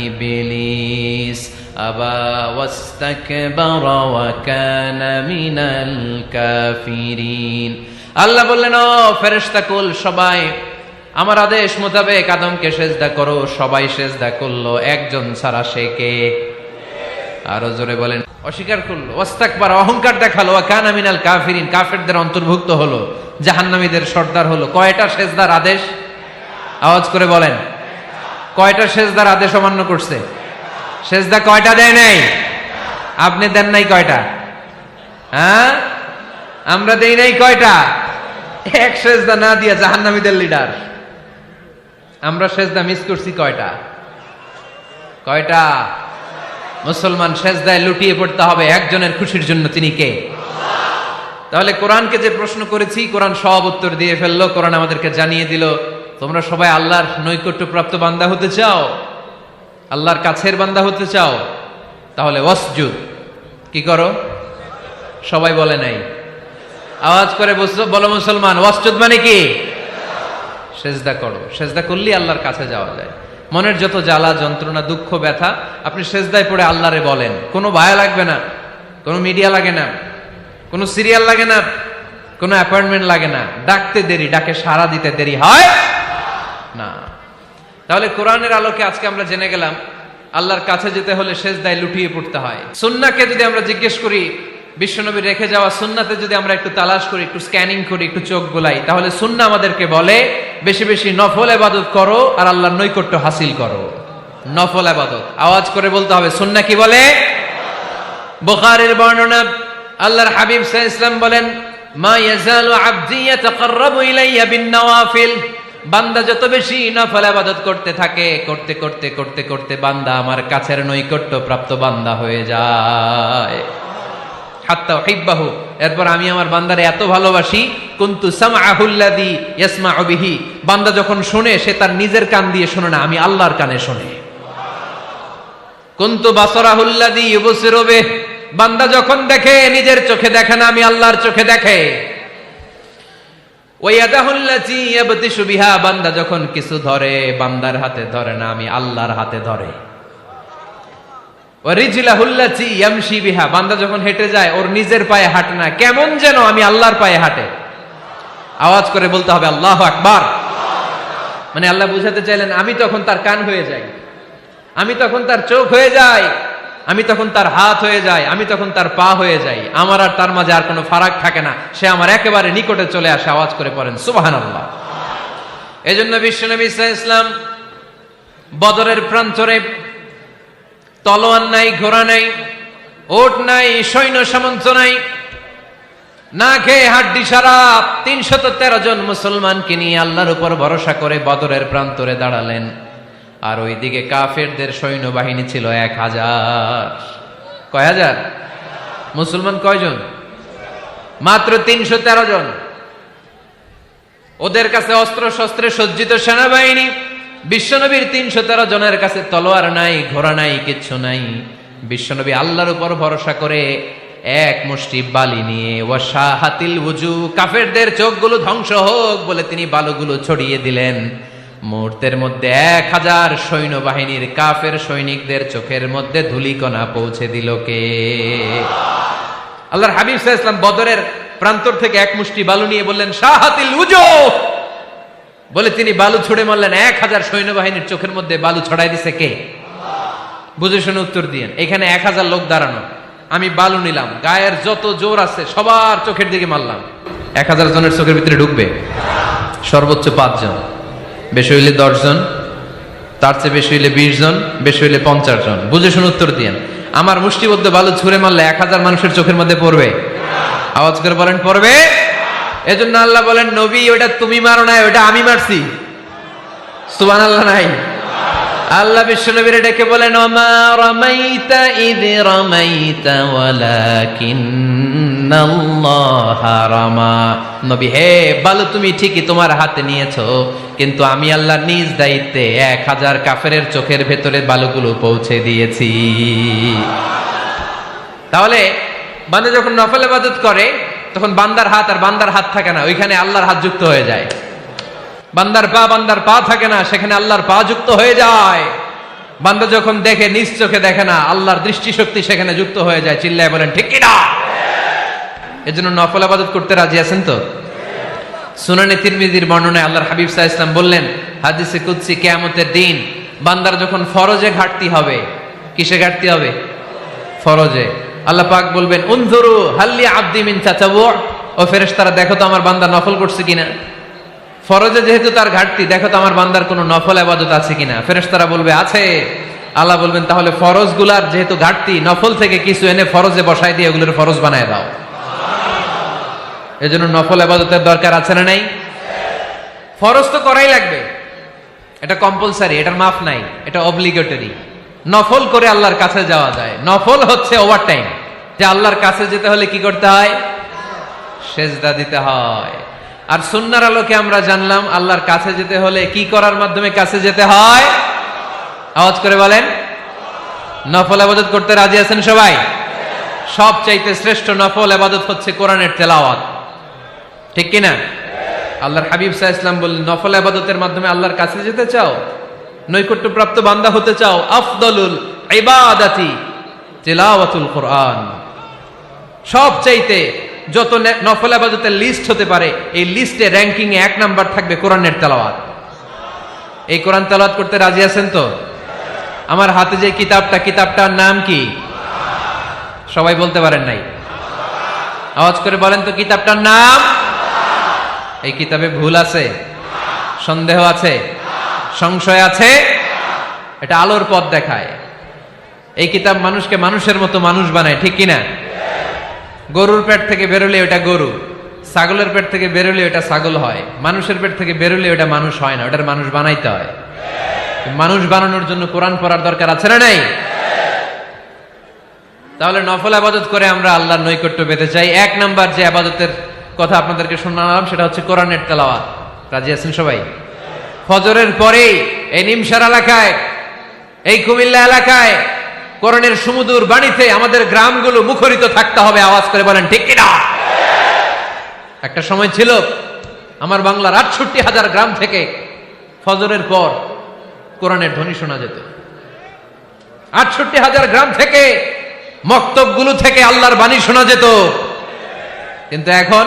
ইবলিস আবা ওয়াস্তাকবারা ওয়া কানা মিনাল কাফিরিন। আল্লাহ বললেন, ও ফেরেশতাকুল সবাই আমার আদেশ মোতাবেক আদমকে সেজদা করো। সবাই সেজদা করলো, একজন ছাড়া, সে কে? আরো জোরে বলেন। অস্বীকার করলো, ওয়াস্তাকবারা, অহংকার দেখালো, ওয়া কানা মিনাল কাফিরিন, কাফেরদের অন্তর্ভুক্ত হলো, জাহান্নামীদের সর্দার হলো। কয়টা সেজদার আদেশ? আওয়াজ করে বলেন, কয়টা সেজদার আদেশ অমান্য করছে? সেজদা কয়টা দেয় নাই? আপনি দেন নাই কয়টা? হ্যাঁ, আমরা দেই নাই কয়টা? এক সেজদা না দিয়া জাহান্নামীদের লিডার। আমরা সেজদা মিস করছি কয়টা? কয়টা? মুসলমান সেজদায় লুটিয়ে পড়তে হবে একজনের খুশির জন্য, তিনি কে? তাহলে কোরআনকে যে প্রশ্ন করেছি, কোরআন সব উত্তর দিয়ে ফেললো। কোরআন আমাদেরকে জানিয়ে দিল, তোমরা সবাই আল্লাহর নৈকট্য প্রাপ্ত বান্দা হতে চাও, আল্লাহর কাছের বান্দা হতে চাও, তাহলে ওয়াসজুদ, কি করো? সবাই বলে নাই, আওয়াজ করে বলো মুসলমান, ওয়াসজুদ মানে কি? সেজদা করো। সেজদা করলেই আল্লাহর কাছে যাওয়া যায়। মনের যত জ্বালা যন্ত্রণা দুঃখ ব্যথা আপনি সেজদায় পড়ে আল্লাহরে বলেন। কোনো ভায়া লাগবে না, কোনো মিডিয়া লাগে না, কোনো সিরিয়াল লাগে না, কোনো অ্যাপয়েন্টমেন্ট লাগে না, ডাকতে দেরি, ডাকে সাড়া দিতে দেরি হয় না। তাহলে কোরআনের আলোকে আজকে আমরা জেনে গেলাম আল্লাহর কাছে যেতে হলে সেজদায় লুটিয়ে পড়তে হয়। সুন্নাহকে যদি আমরা জিজ্ঞেস করি বিশ্বনবীর রেখে যাওয়া সুন্নাতে যদি আমরা একটু তালাশ করি, একটু স্ক্যানিং করি, একটু চোখ গোলাই, তাহলে সুন্নাহ আমাদেরকে বলে বেশি বেশি নফল ইবাদত করো আর আল্লাহর নৈকট্য হাসিল করো। নফল ইবাদত আওয়াজ করে বলতে হবে। সুন্নাহ কি বলে? বুখারীর বর্ণনা, আল্লাহর হাবিব সাল্লাল্লাহু আলাইহি ওয়াসাল্লাম বলেন, মা ইয়াজালু আবদি ইয়াতাকাররাবু ইলাইয়া বিন নওয়াফিল, বান্দা যত বেশি নফল ইবাদত করতে থাকে, করতে করতে করতে করতে বান্দা আমার কাছের নৈকট্য প্রাপ্ত বান্দা হয়ে যায়। হাত্তা উহিব্বাহু, এরপর আমি আমার বান্দারে এত ভালোবাসি, কুনতু সামআহুল্লাযী ইয়াসমাউ বিহি, বান্দা যখন শুনে সে তার নিজের কান দিয়ে শুনে না, আমি আল্লাহর কানে শুনে। কুনতু বাসারাহুল্লাযী ইউবসিরু বিহি, বান্দা যখন দেখে নিজের চোখে দেখে না, আমি আল্লাহর চোখে দেখে। ওয়ায়াদাহুল্লাতী ইয়াবতিশু বিহা, বান্দা যখন কিছু ধরে বান্দার হাতে ধরে না, আমি আল্লাহর হাতে ধরে। ওয়ারিজলাহুল্লাতী ইয়ামশি বিহা, বান্দা যখন হেঁটে যায় ওর নিজের পায়ে হাঁটে না, কেমন যেন আমি আল্লাহর পায়ে হাঁটে। আওয়াজ করে বলতে হবে আল্লাহু আকবার। মানে আল্লাহ বুঝাতে চাইলেন আমি তখন তার কান হয়ে যাই, আমি তখন তার চোখ হয়ে যাই, আমি তখন তার হাত হয়ে যাই, আমি তখন তার পা হয়ে যাই, আমার আর তার মাঝে আর কোনো ফারাক থাকে না, সে আমার একেবারে নিকটে চলে আসে। আওয়াজ করে পড়েন সুবহানাল্লাহ। এজন্য বিশ্বনবী সাল্লাল্লাহু আলাইহি ওয়াসাল্লাম বদরের প্রান্তরে তলোয়ার নাই, ঘোড়া নাই, ওট নাই, সৈন্য সামন্ত নাই, না খেয়ে হাড্ডি সারা ৩১৩ জন মুসলমানকে নিয়ে আল্লাহর উপর ভরসা করে বদরের প্রান্তরে দাঁড়ালেন। আর ওইদিকে কাফেরদের সৈন্যবাহিনী ছিল ১,০০০। কয় হাজার? মুসলমান কয়জন? মাত্র ৩১৩ জন। ওদের কাছে অস্ত্র শস্ত্রে সজ্জিত সেনাবাহিনী, বিশ্বনবীর ৩১৩ জনের কাছে তলোয়ার নাই, ঘোড়া নাই, কিচ্ছু নাই। বিশ্বনবী আল্লাহর উপর ভরসা করে এক মুষ্টি বালি নিয়ে, ওয়াশাহাতিল ওযু, কাফেরদের চোখগুলো ধ্বংস হোক বলে তিনি বালুগুলো ছড়িয়ে দিলেন। মুহূর্তের মধ্যে ১,০০০ সৈন্যবাহিনীর কাফের সৈনিকদের চোখের মধ্যে ধূলিকণা পৌঁছে দিল কে? আল্লাহর হাবিব সাল্লাল্লাহু আলাইহি ওয়াসাল্লাম বদরের প্রান্তর থেকে এক মুষ্টি বালু নিয়ে বললেন শাহাতিল ওযু, বলে তিনি বালু ছুড়ে মারলেন। ১,০০০ সৈন্যবাহিনীর চোখের মধ্যে বালু ছড়াই দিছে কে? বুঝে শুনে উত্তর দিয়েন। এখানে ১,০০০ লোক দাঁড়ানো, আমি বালু নিলাম, গায়ের যত জোর আছে সবার চোখের দিকে মারলাম। ১,০০০ জনের চোখের ভিতরে ঢুকবে? সর্বোচ্চ ৫ জন, বেশি হইলে ১০ জন, তার চেয়ে বেশি হইলে ২০ জন, বেশি হইলে ৫০ জন। বুঝে শুনে উত্তর দিয়েন। আমার মুষ্টিবদ্ধ বালু ছুঁড়ে মারলে ১,০০০ মানুষের চোখের মধ্যে পড়বে? আওয়াজ করে বলেন পড়বে। এজন্য আল্লাহ বলেন নবী ওটা তুমি মারো নাই, ওটা আমি মারছি। সুবহানাল্লাহ নাই? আল্লাহ বিশ্বনবীরে ডেকে বলেন ওমা রামাইতা ইয রামাইতা ওয়ালাকিন্নাল্লাহা রামা। নবী হে, বালু তুমি ঠিকই তোমার হাতে নিয়েছো, কিন্তু আমি আল্লাহ নিজ দায়িত্বে ১,০০০ কাফেরের চোখের ভেতরে বালুগুলো পৌঁছে দিয়েছি। তাহলে বান্দা যখন নফল ইবাদত করে তখন বান্দার হাত আর বান্দার হাত থাকে না, ওইখানে আল্লাহর হাত যুক্ত হয়ে যায়। বান্দার পা থাকে না, সেখানে আল্লাহর পা যুক্ত হয়ে যায়। বান্দা যখন দেখে নিজ চোখে দেখে না, আল্লাহর দৃষ্টিশক্তি সেখানে যুক্ত হয়ে যায়। চিল্লায় বলেন ঠিক কি না? এজন্য নফল ইবাদত করতে রাজি আছেন তো? সুনানে তিরমিজির বর্ণনায় আল্লাহর হাবিব সাল্লাল্লাহু আলাইহি ওয়াসাল্লাম বললেন হাদিসে কুদসি, কিয়ামতের দিন বান্দার যখন ফরজে ঘাটতি হবে, কিসে ঘাটতি হবে? ফরজে। আল্লাহ পাক বলবেন উনজুরু হাল্লি আবদি মিন তাতাওয়ু, ও ফেরেশতারা দেখো তো আমার বান্দা নফল করছে কিনা। ফরজে যেহেতু তার ঘাটতি, দেখো তো আমার বান্দার কোনো নফল ইবাদত আছে কিনা। ফেরেশতারা বলবে আছে। আল্লাহ বলবেন তাহলে ফরজগুলার যেহেতু ঘাটতি, নফল থেকে কিছু এনে ফরজে বসাই দিয়ে ওগুলোর ফরজ বানায় দাও। এজন্য নফল ইবাদতের দরকার আছে না নাই? ফরজ তো করাই লাগবে, এটা কম্পালসারি, এটার মাফ নাই, এটা অব্লিগেটরি। নফল করে আল্লাহর কাছে যাওয়া যায়। নফল হচ্ছে ওভারটাইম, যে আল্লাহর কাছে যেতে হলে কি করতে হয়? সেজদা দিতে হয়। আর সুন্নাহর আলোকে আমরা জানলাম আল্লাহর কাছে যেতে হলে কি করার মাধ্যমে কাছে যেতে হয়? আওয়াজ করে বলেন নফল ইবাদত করতে রাজি আছেন সবাই? সবচাইতে শ্রেষ্ঠ নফল ইবাদত হচ্ছে কোরআনের তেলাওয়াত, ঠিক কি না? আল্লাহর হাবিব সাল্লাল্লাহু আলাইহি ওয়াসাল্লাম বললেন নফল ইবাদতের মাধ্যমে আল্লাহর কাছে যেতে চাও, নৈকট্যপ্রাপ্ত বান্দা হতে চাও, আফদলুল ইবাদাতি তিলাওয়াতুল কোরআন। সবচাইতে যত নফল ইবাদতের লিস্ট হতে পারে, এই লিস্টে র‍্যাঙ্কিং এ ১ নাম্বার থাকবে কোরআনের তেলাওয়াত। এই কোরআন তেলাওয়াত করতে রাজি আছেন তো? আমার হাতে যে কিতাবটার নাম কি? সবাই বলতে পারেন নাই? আওয়াজ করে বলেন তো কিতাবটার নাম? এই কিতাবে ভুল আছে? সন্দেহ আছে? সংশয় আছে? এটা আলোর পথ দেখায়। এই কিতাব মানুষকে মানুষের মতো মানুষ বানায়, ঠিক কিনা? গরুর পেট থেকে বেরোলে ওটা গরু, ছাগলের পেট থেকে বেরোলে ওটা ছাগল হয়, মানুষের পেট থেকে বেরোলে ওটা মানুষ হয় না, ওটার মানুষ বানাইতে হয়। মানুষ বানানোর জন্য কোরআন পড়ার দরকার আছে না নাই? তাহলে নফল আবাদত করে আমরা আল্লাহর নৈকট্য পেতে চাই। এক নাম্বার যে আবাদতের কথা আপনাদেরকে শোনালাম সেটা হচ্ছে কোরআনের তেলাওয়াত। রাজি আছেন সবাই? ফজরের পরেই এই নিমসার এলাকায়, এই কুমিল্লা এলাকায় কোরআনের সুমধুর বাণীতে আমাদের গ্রামগুলো মুখরিত থাকতে হবে। আওয়াজ করে বলেন ঠিক কিনা? একটা সময় ছিল আমার বাংলার ৬৮,০০০ গ্রাম থেকে ফজরের পর কোরআনের ধ্বনি শোনা যেত। ৬৮,০০০ গ্রাম থেকে মক্তবগুলো থেকে আল্লাহর বাণী শোনা যেত। কিন্তু এখন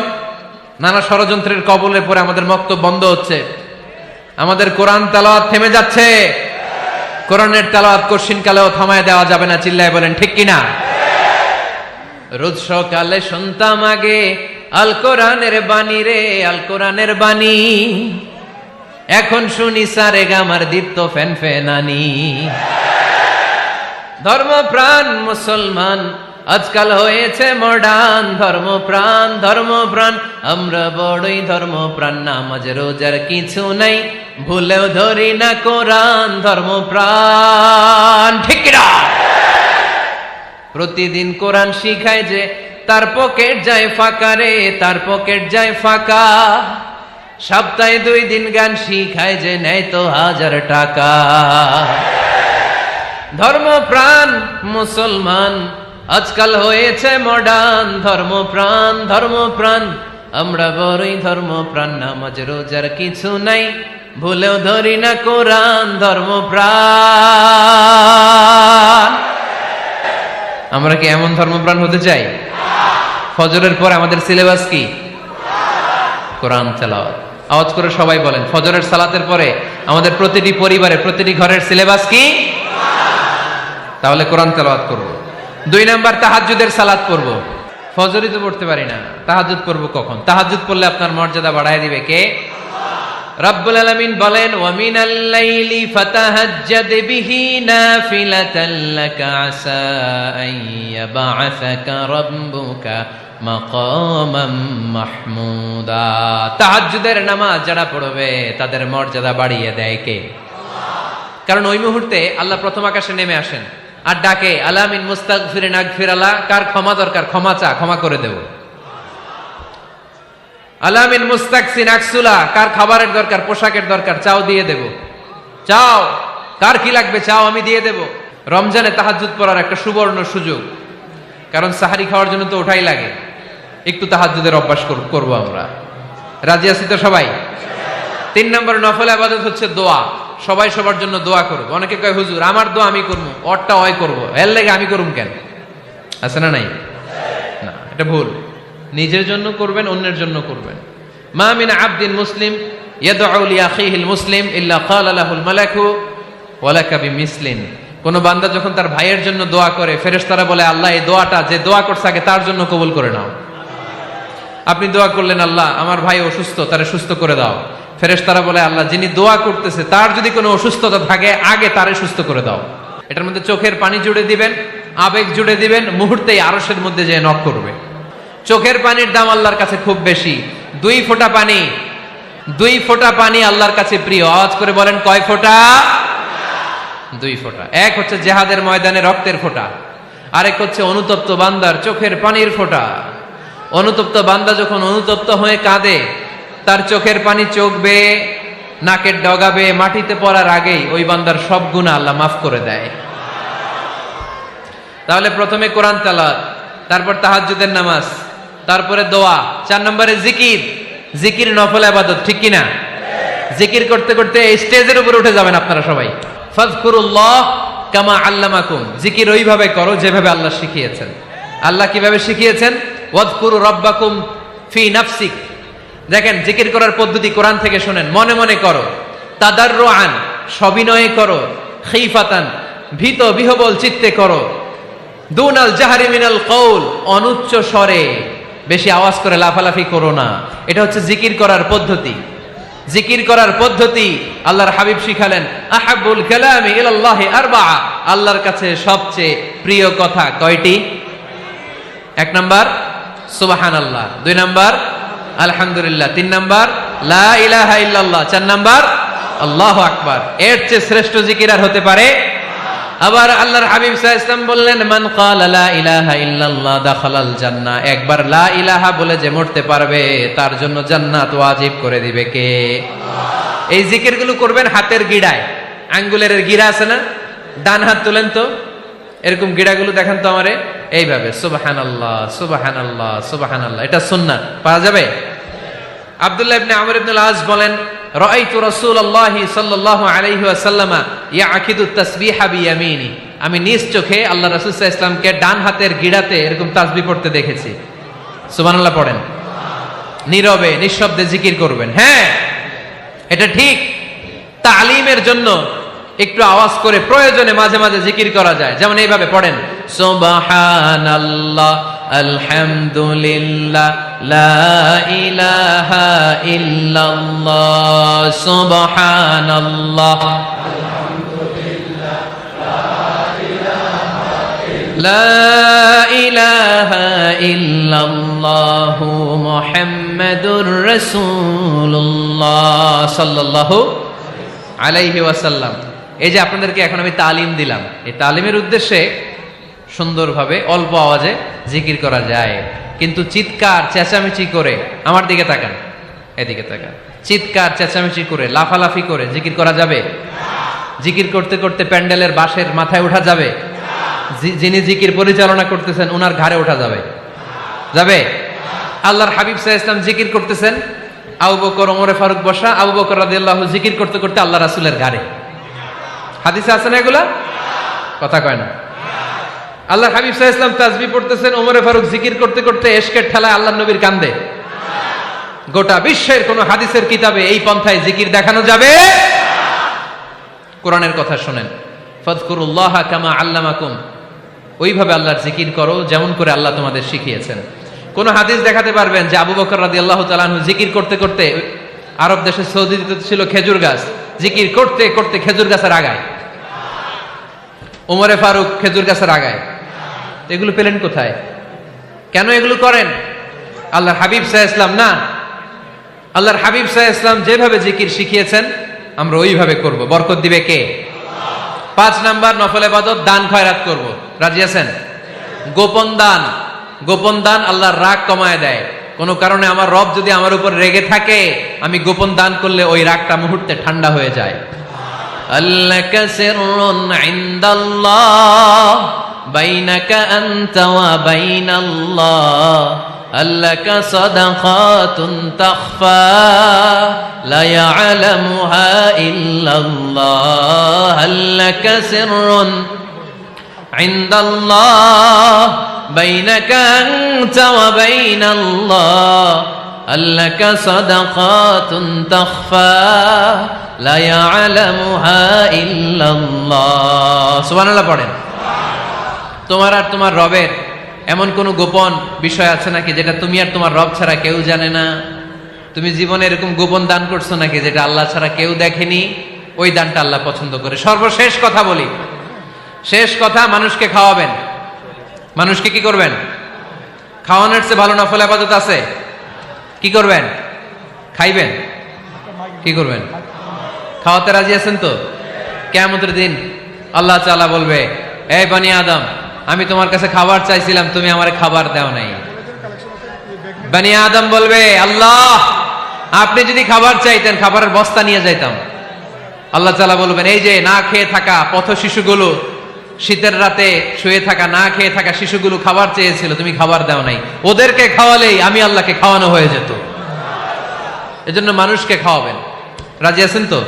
নানা ষড়যন্ত্রের কবলে পড়ে আমাদের মক্তব বন্ধ হচ্ছে, আমাদের কোরআন তেলাওয়াত থেমে যাচ্ছে। কোরআনের তেলাওয়াত কশিন কালেও থামায় দেওয়া যাবে না। চিল্লায় বলেন ঠিক কিনা? রোজ সকালে শুনতাম আগে আল কোরআনের বাণী রে, আল কোরআনের বাণী। এখন শুনি সারে গামার দীপ্ত ফ্যান ফেনানি। ধর্মপ্রাণ মুসলমান আজকাল হয়েছে মডার্ন। ধর্মপ্রাণ ধর্মপ্রাণ আমরা বড়ই ধর্মপ্রাণ। নামাজ রোজার কিছু নাই, ভুলেও ধরি না কোরআন। ধর্মপ্রাণ ঠিক কিনা? প্রতিদিন কোরআন শিখায় যে তার পকেট যায় ফাঁকা রে, তার পকেট যায় ফাঁকা। সপ্তাহে 2 দিন গান শিখায় যে নেয় তো 1000 টাকা। ধর্মপ্রাণ মুসলমান আজকাল হয়েছে মডার্ন। ধর্মপ্রাণ ধর্মপ্রাণ আমরা বড়ই ধর্মপ্রাণ। নামাজ রোজার কিছু নাই, ভুলেও ধরি না কোরআন। ধর্মপ্রাণ। আমরা কি এমন ধর্মপ্রাণ হতে চাই? ফজরের পর আমাদের সিলেবাস কি? কোরআন তেলাওয়াত। আওয়াজ করে সবাই বলেন, ফজরের সালাতের পরে আমাদের প্রতিটি পরিবারে, প্রতিটি ঘরের সিলেবাস কি? তাহলে কোরআন তেলাওয়াত করব। 2 নাম্বার তাহাজ্জুদের সালাত পড়ব। ফজরই তো পড়তে পারি না, তাহাজ্জুদ পড়ব কখন? তাহাজ্জুদ পড়লে আপনার মর্যাদা বাড়ায় দিবে কে? রব্বুল আলামিন বলেন, ওয়া মিনাল লাইলি ফাতাহাজ্জাদ বিহি নাফিলাতান লাকা আসা আন ইয়াবআসাকা রাব্বুকা মাকামাম মাহমুদা। তাহাজ্জুদের নামাজ যারা পড়বে তাদের মর্যাদা বাড়িয়ে দেয় কে? কারণ ওই মুহূর্তে আল্লাহ প্রথম আকাশে নেমে আসেন আর ডাকে, আলা মিন মুস্তাগফিরিন আগফিরালা। কার ক্ষমা দরকার? ক্ষমা চা, ক্ষমা করে দেব। আলা মিন মুস্তাকসিন আকসুলা। কার খাবারের দরকার? পোশাকের দরকার? চাও, দিয়ে দেব। চাও, কার কি লাগবে? চাও, আমি দিয়ে দেব। রমজানে তাহাজ্জুদ পড়ার একটা সুবর্ণ সুযোগ, কারণ সাহারি খাওয়ার জন্য তো ওঠাই লাগে। একটু তাহাজ্জুদের অভ্যাস করব আমরা। রাজি আছি তো সবাই? 3 নম্বর নফল ইবাদত হচ্ছে দোয়া। সবাই সবার জন্য দোয়া করব। অনেকে কয়, হুজুর আমার দোয়া আমি করবো, ওরটা ওই করবো, এর লাগে আমি করুম কেন? আছে না নাই? না, এটা ভুল। নিজের জন্য করবেন, অন্যের জন্য করবেন। মা মিন আবদিন মুসলিম ইয়াদউ লি আখিহিল মুসলিম ইল্লা ক্বালা লাহুল মালাকু ওয়া লাকা বিমিসলিন। কোন বান্দা যখন তার ভাইয়ের জন্য দোয়া করে, ফেরেশতারা বলে, আল্লাহ এই দোয়াটা যে দোয়া করছে আগে তার জন্য কবুল করে নাও। আপনি দোয়া করলেন, আল্লাহ আমার ভাই অসুস্থ, তারে সুস্থ করে দাও। ফেরেশতারা বলে, আল্লাহ যিনি দোয়া করতেছে তার যদি কোনো অসুস্থতা থাকে আগে তারে সুস্থ করে দাও। এটার মধ্যে চোখের পানি জুড়ে দিবেন, আবেগ জুড়ে দিবেন, মুহূর্তেই আরশের মধ্যে যে নক করবে। চোখের পানির দাম আল্লাহর কাছে খুব বেশি। 2 ফোঁটা পানি, 2 ফোঁটা পানি আল্লাহর কাছে প্রিয়। আওয়াজ করে বলেন, কয় ফোঁটা? 2 ফোঁটা। এক হচ্ছে জিহাদের ময়দানে রক্তের ফোঁটা, আরেক হচ্ছে অনুতপ্ত বান্দার চোখের পানির ফোঁটা। অনুতপ্ত বান্দা যখন অনুতপ্ত হয়ে কাঁদে, তার চোখের পানি চোখ বেয়ে নাকের ডগাবে মাটিতে পড়ার আগেই ওই বান্দার সব গুনাহ আল্লাহ মাফ করে দেয়। তাহলে প্রথমে কোরআন তেলাওয়াত, তারপর তাহাজ্জুদের নামাজ, তারপরে দোয়া, 4 নম্বরে জিকির। জিকির নফল ইবাদত, ঠিক কিনা? জিকির করতে করতে এই স্টেজের উপরে উঠে যাবেন আপনারা সবাই। ফাযকুরুল্লাহ কামা আল্লামাকুম। জিকির ওইভাবে করো যেভাবে আল্লাহ শিখিয়েছেন। আল্লাহ কিভাবে শিখিয়েছেন? ওয়াযকুরু রাব্বাকুম ফি নাফসিক। দেখেন, জিকির করার পদ্ধতি কোরআন থেকে শোনেন। মনে মনে করো, তাদাররুআন সবিনয়ে করো, খিফাতান ভীত বিহবল চিত্তে করো, দুনাল জাহরি মিনাল কওল অনুচ্চ স্বরে, বেশি আওয়াজ করে লাফালাফি করো না। এটা হচ্ছে জিকির করার পদ্ধতি। জিকির করার পদ্ধতি আল্লাহর হাবিব শিখালেন, আহাব্বুল কালামি ইলাল্লাহি আরবাআ, আল্লাহর কাছে সবচেয়ে প্রিয় কথা কয়টি? 1 নাম্বার সুবহানাল্লাহ, 2 নাম্বার আলহামদুলিল্লাহ, 3 নাম্বার লা ইলাহা ইল্লাল্লাহ, 4 নাম্বার আল্লাহু আকবার। এর চেয়ে শ্রেষ্ঠ জিকির আর হতে পারে? আবার আল্লাহর হাবিব সাল্লাল্লাহু আলাইহি ওয়াসাল্লাম বললেন, মান ক্বালা লা ইলাহা ইল্লাল্লাহ দাখালাল জান্নাহ, একবার লা ইলাহা বলে যে মরতে পারবে তার জন্য জান্নাত ওয়াজিব করে দিবে কে? আল্লাহ। এই জিকিরগুলো করবেন হাতের গিড়ায়, আঙ্গুলের গিড়া আছে না, ডান হাত তুলেন তো, এরকম গিড়াগুলো দেখেন তো আমারে, এইভাবে সুবহানাল্লাহ সুবহানাল্লাহ সুবহানাল্লাহ, এটা সুন্নাত, পাওয়া যাবে? আব্দুল্লাহ ইবনে আমর ইবনে আল-আস বলেন, রাআইতু রাসূলুল্লাহি সাল্লাল্লাহু আলাইহি ওয়াসাল্লাম ইয়াকিদু তাসবিহা বিয়ামিনি, আমি নিজ চোখে আল্লাহ রাসূল সাল্লাল্লাহু আলাইহি ওয়াসাল্লামকে ডান হাতের গিড়াতে এরকম তাসবিহ পড়তে দেখেছি। সুবহানাল্লাহ পড়েন, নীরবে নিঃশব্দে জিকির করবেন। হ্যাঁ, এটা ঠিক। তালিমের জন্য একটু আওয়াজ করে প্রয়োজনে মাঝে মাঝে জিকির করা যায়, যেমন এইভাবে পড়েন, সুবহানাল্লাহ আলহামদুলিল্লাহ লা ইলাহা ইল্লাল্লাহ, সুবহানাল্লাহ আলহামদুলিল্লাহ লা ইলাহা ইল্লাল্লাহ মুহাম্মাদুর রাসূলুল্লাহ সাল্লাল্লাহু আলাইহি ওয়াসাল্লাম। এই যে আপনাদেরকে এখন আমি তালিম দিলাম, এই তালিমের উদ্দেশ্যে সুন্দরভাবে অল্প আওয়াজে জিকির করা যায়, কিন্তু চিৎকার চেঁচামেচি করে, আমার দিকে তাকান, এদিকে তাকান, চিৎকার চেঁচামেচি করে লাফালাফি করে জিকির করা যাবে? জিকির করতে করতে প্যান্ডেলের বাঁশের মাথায় ওঠা যাবে? যিনি জিকির পরিচালনা করতেছেন ওনার ঘাড়ে ওঠা যাবে? যাবে? আল্লাহর হাবিব সাল্লাল্লাহু আলাইহি ওয়াসাল্লাম জিকির করতেছেন, আবু বকর ওমর ফারুক বসা, আবু বকর রাদিয়াল্লাহু জিকির করতে করতে আল্লাহ রাসূলের ঘাড়ে। হাদিসে আছে না এগুলা? কথা কয় না। আল্লাহর হাবিব সাল্লাল্লাহু আলাইহি ওয়াসাল্লাম তাসবিহ পড়তেছেন, ওমর ফারুক জিকির করতে করতে ইশকের ঠেলায় আল্লাহর নবীর কান্দে। গোটা বিশ্বের কোন হাদিসের কিতাবে এই পন্থায় জিকির দেখানো যাবে? কোরআনের কথা শুনেন, ফাযকুরুল্লাহা কামা আল্লামাকুম, ওইভাবে আল্লাহর জিকির করো যেমন করে আল্লাহ তোমাদের শিখিয়েছেন। কোন হাদিস দেখাতে পারবেন যে আবু বকর রাদিয়াল্লাহু তাআলা আনহু জিকির করতে করতে, আরব দেশে সৌদিতে ছিল খেজুর গাছ, জিকির করতে করতে খেজুর গাছের আগায়, ওমরে ফারুক খেজুর গাছের আগায়, এগুলো পেলেন কোথায়? কেন এগুলো করেন? আল্লাহর হাবিব সাল্লাল্লাহু আলাইহি ওয়াসাল্লাম না, আল্লাহর হাবিব সাল্লাল্লাহু আলাইহি ওয়াসাল্লাম যেভাবে জিকির শিখিয়েছেন আমরা ওইভাবে করব। বরকত দিবে কে? 5 নাম্বার নফল ইবাদত, দান খয়রাত করব। রাজি আছেন? গোপন দান, গোপন দান আল্লাহর রাগ কমায় দেয়। কোন কারণে আমার রব যদি আমার উপর রেগে থাকে, আমি গোপন দান করলে ওই রাগটা মুহূর্তে ঠান্ডা হয়ে যায়। আল্লাকা সিররুন ইনদাল্লাহ বাইনাকা আনতা ওয়া বাইনাল্লাহ, আল্লাকা সাদাকাতুন তাখফা লা ইয়ালামুহা ইল্লাল্লাহ, আল্লাকা সিররুন ইনদাল্লাহ বাইনাকা আনতা ওয়া বাইনাল্লাহ, আল্লাকা সাদাকাতুন তাখফা লা ইয়ালামুহা ইল্লাল্লাহ। সুবহানাল্লাহ পড়েন। তোমার আর তোমার রবের এমন কোন গোপন বিষয় আছে নাকি যেটা তুমি আর তোমার রব ছাড়া কেউ জানে না? তুমি জীবনে এরকম গোপন দান করছো নাকি যেটা আল্লাহ ছাড়া কেউ দেখেনি? ওই দানটা আল্লাহ পছন্দ করে। সর্বশেষ কথা বলি, শেষ কথা, মানুষকে খাওয়াবেন। মানুষকে কি করবেন? খাওয়ানোর চেয়ে ভালো নফল ইবাদত আছে? কি করবেন? খাইবেন। কি করবেন? খাওয়াতে রাজি আছেন তো? কিয়ামতের দিন আল্লাহ তাআলা বলবে, এই বনি আদম, আমি তোমার কাছে খাবার চাইছিলাম, তুমি আমারে খাবার দাও নাই। বনি আদম বলবে, আল্লাহ আপনি যদি খাবার চাইতেন খাবারের বস্তা নিয়ে যাইতাম। আল্লাহ তাআলা বলবেন, এই যে না খেয়ে থাকা পথ শিশুগুলো, শীতের রাতে শুয়ে থাকা না খেয়ে থাকা শিশুগুলো খাবার চেয়েছিল, তুমি খাবার দাও নাই, ওদেরকে খাওয়ালেই আমি আল্লাহকে খাওয়ানো হয়ে যেত। এজন্য মানুষকে খাওয়াবেন। রাজি আছেন তো?